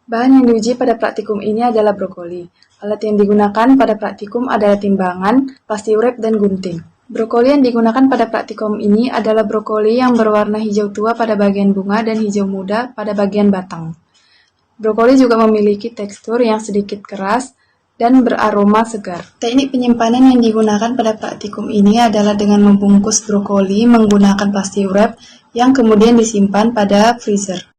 Bahan yang diuji pada praktikum ini adalah brokoli. Alat yang digunakan pada praktikum adalah timbangan, pasti urep, dan gunting. Brokoli yang digunakan pada praktikum ini adalah brokoli yang berwarna hijau tua pada bagian bunga dan hijau muda pada bagian batang. Brokoli juga memiliki tekstur yang sedikit keras dan beraroma segar. Teknik penyimpanan yang digunakan pada praktikum ini adalah dengan membungkus brokoli menggunakan plastik wrap yang kemudian disimpan pada freezer.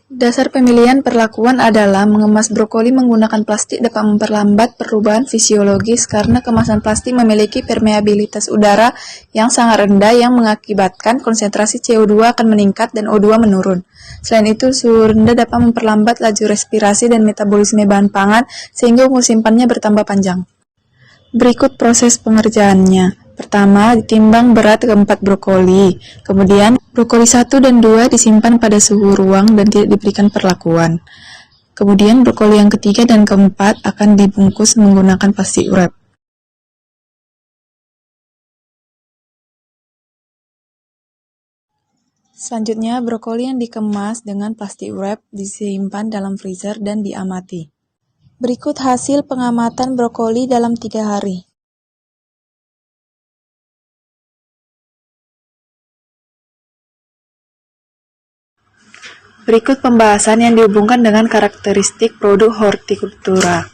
Dasar pemilihan perlakuan adalah mengemas brokoli menggunakan plastik dapat memperlambat perubahan fisiologis karena kemasan plastik memiliki permeabilitas udara yang sangat rendah yang mengakibatkan konsentrasi CO2 akan meningkat dan O2 menurun. Selain itu, suhu rendah dapat memperlambat laju respirasi dan metabolisme bahan pangan sehingga umur simpannya bertambah panjang. Berikut proses pengerjaannya. Pertama, ditimbang berat keempat brokoli. Kemudian, brokoli 1 dan 2 disimpan pada suhu ruang dan tidak diberikan perlakuan. Kemudian, brokoli yang ketiga dan keempat akan dibungkus menggunakan plastik wrap. Selanjutnya, brokoli yang dikemas dengan plastik wrap disimpan dalam freezer dan diamati. Berikut hasil pengamatan brokoli dalam 3 hari. Berikut pembahasan yang dihubungkan dengan karakteristik produk hortikultura.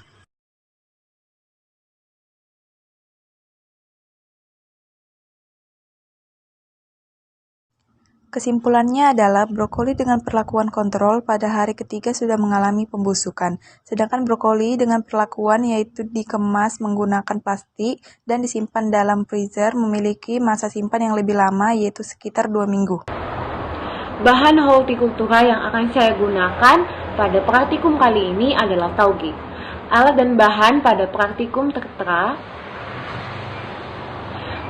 Kesimpulannya adalah brokoli dengan perlakuan kontrol pada hari ketiga sudah mengalami pembusukan, sedangkan brokoli dengan perlakuan yaitu dikemas menggunakan plastik dan disimpan dalam freezer memiliki masa simpan yang lebih lama yaitu sekitar 2 minggu. Bahan hortikultura yang akan saya gunakan pada praktikum kali ini adalah tauge. Alat dan bahan pada praktikum tertera.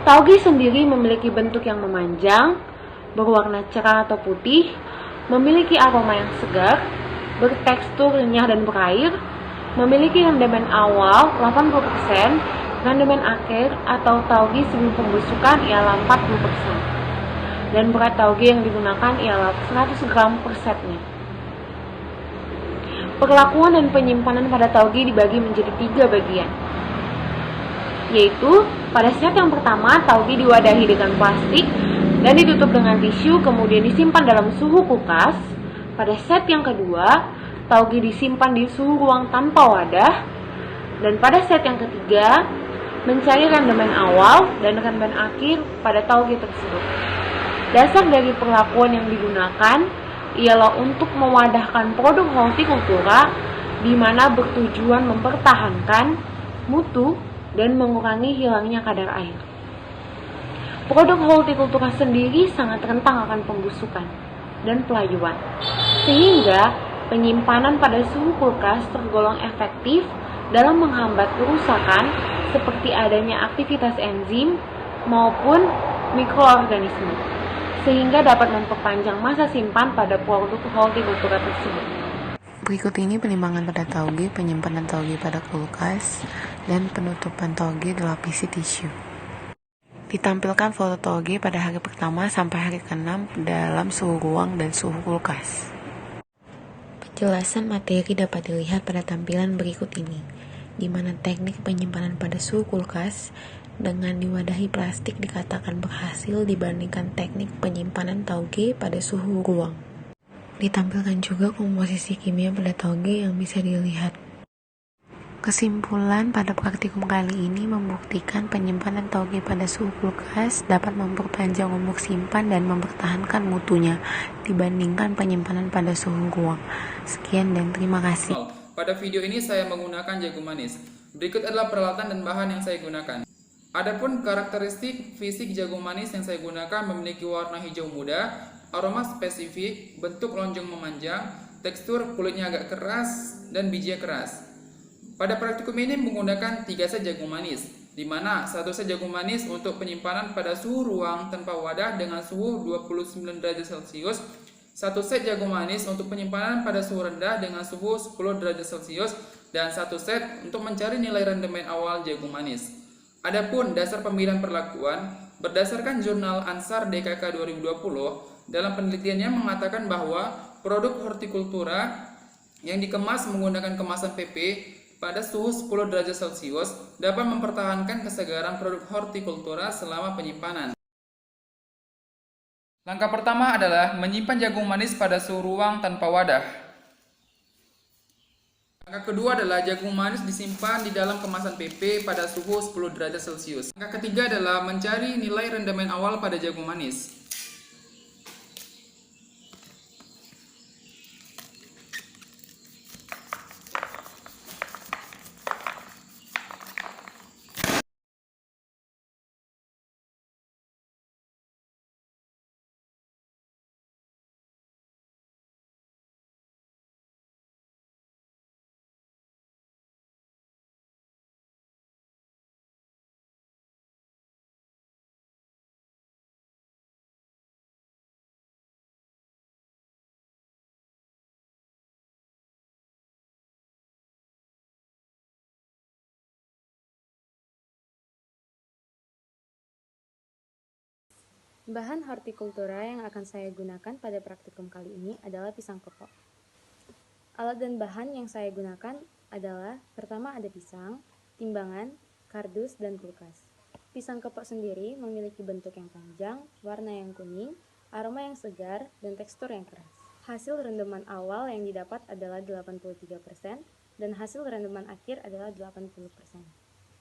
Tauge sendiri memiliki bentuk yang memanjang, berwarna cerah atau putih, memiliki aroma yang segar, bertekstur renyah dan berair, memiliki rendaman awal 80%, rendaman akhir atau tauge sebelum pembusukan ialah 40%. Dan berat tauge yang digunakan ialah 100 gram per setnya. Perlakuan dan penyimpanan pada tauge dibagi menjadi 3 bagian, yaitu pada set yang pertama tauge diwadahi dengan plastik dan ditutup dengan tisu kemudian disimpan dalam suhu kulkas. Pada set yang kedua tauge disimpan di suhu ruang tanpa wadah, dan pada set yang ketiga mencari rendaman awal dan rendaman akhir pada tauge tersebut. Dasar dari perlakuan yang digunakan ialah untuk mewadahkan produk hortikultura di mana bertujuan mempertahankan mutu dan mengurangi hilangnya kadar air. Produk hortikultura sendiri sangat rentan akan pembusukan dan pelayuan, sehingga penyimpanan pada suhu kulkas tergolong efektif dalam menghambat kerusakan seperti adanya aktivitas enzim maupun mikroorganisme, sehingga dapat memperpanjang masa simpan pada produk hortikultura tersebut. Berikut ini penimbangan pada tauge, penyimpanan tauge pada kulkas, dan penutupan tauge dilapisi tisu. Ditampilkan foto tauge pada hari pertama sampai hari ke-6 dalam suhu ruang dan suhu kulkas. Penjelasan materi dapat dilihat pada tampilan berikut ini, di mana teknik penyimpanan pada suhu kulkas dengan diwadahi plastik dikatakan berhasil dibandingkan teknik penyimpanan tauge pada suhu ruang. Ditampilkan juga komposisi kimia pada tauge yang bisa dilihat. Kesimpulan pada praktikum kali ini membuktikan penyimpanan tauge pada suhu kulkas dapat memperpanjang umur simpan dan mempertahankan mutunya dibandingkan penyimpanan pada suhu ruang. Sekian dan terima kasih. Pada video ini saya menggunakan jagung manis. Berikut adalah peralatan dan bahan yang saya gunakan. Adapun karakteristik fisik jagung manis yang saya gunakan memiliki warna hijau muda, aroma spesifik, bentuk lonjong memanjang, tekstur kulitnya agak keras, dan bijinya keras. Pada praktikum ini menggunakan 3 set jagung manis, di mana 1 set jagung manis untuk penyimpanan pada suhu ruang tanpa wadah dengan suhu 29 derajat Celcius, 1 set jagung manis untuk penyimpanan pada suhu rendah dengan suhu 10 derajat Celcius, dan 1 set untuk mencari nilai rendaman awal jagung manis. Adapun dasar pemilihan perlakuan, berdasarkan jurnal Ansar DKK 2020, dalam penelitiannya mengatakan bahwa produk hortikultura yang dikemas menggunakan kemasan PP pada suhu 10 derajat Celcius dapat mempertahankan kesegaran produk hortikultura selama penyimpanan. Langkah pertama adalah menyimpan jagung manis pada suhu ruang tanpa wadah. Langkah kedua adalah jagung manis disimpan di dalam kemasan PP pada suhu 10 derajat Celcius. Langkah ketiga adalah mencari nilai rendamen awal pada jagung manis. Bahan hortikultura yang akan saya gunakan pada praktikum kali ini adalah pisang kepok. Alat dan bahan yang saya gunakan adalah, pertama ada pisang, timbangan, kardus, dan kulkas. Pisang kepok sendiri memiliki bentuk yang panjang, warna yang kuning, aroma yang segar, dan tekstur yang keras. Hasil rendaman awal yang didapat adalah 83% dan hasil rendaman akhir adalah 80%.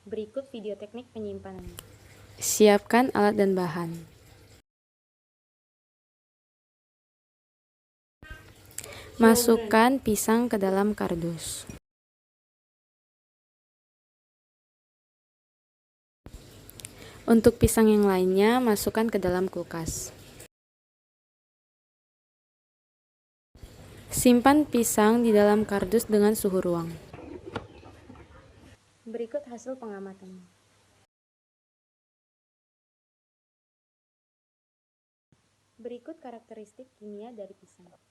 Berikut video teknik penyimpanannya. Siapkan alat dan bahan. Masukkan pisang ke dalam kardus. Untuk pisang yang lainnya, masukkan ke dalam kulkas. Simpan pisang di dalam kardus dengan suhu ruang. Berikut hasil pengamatan. Berikut karakteristik kimia dari pisang.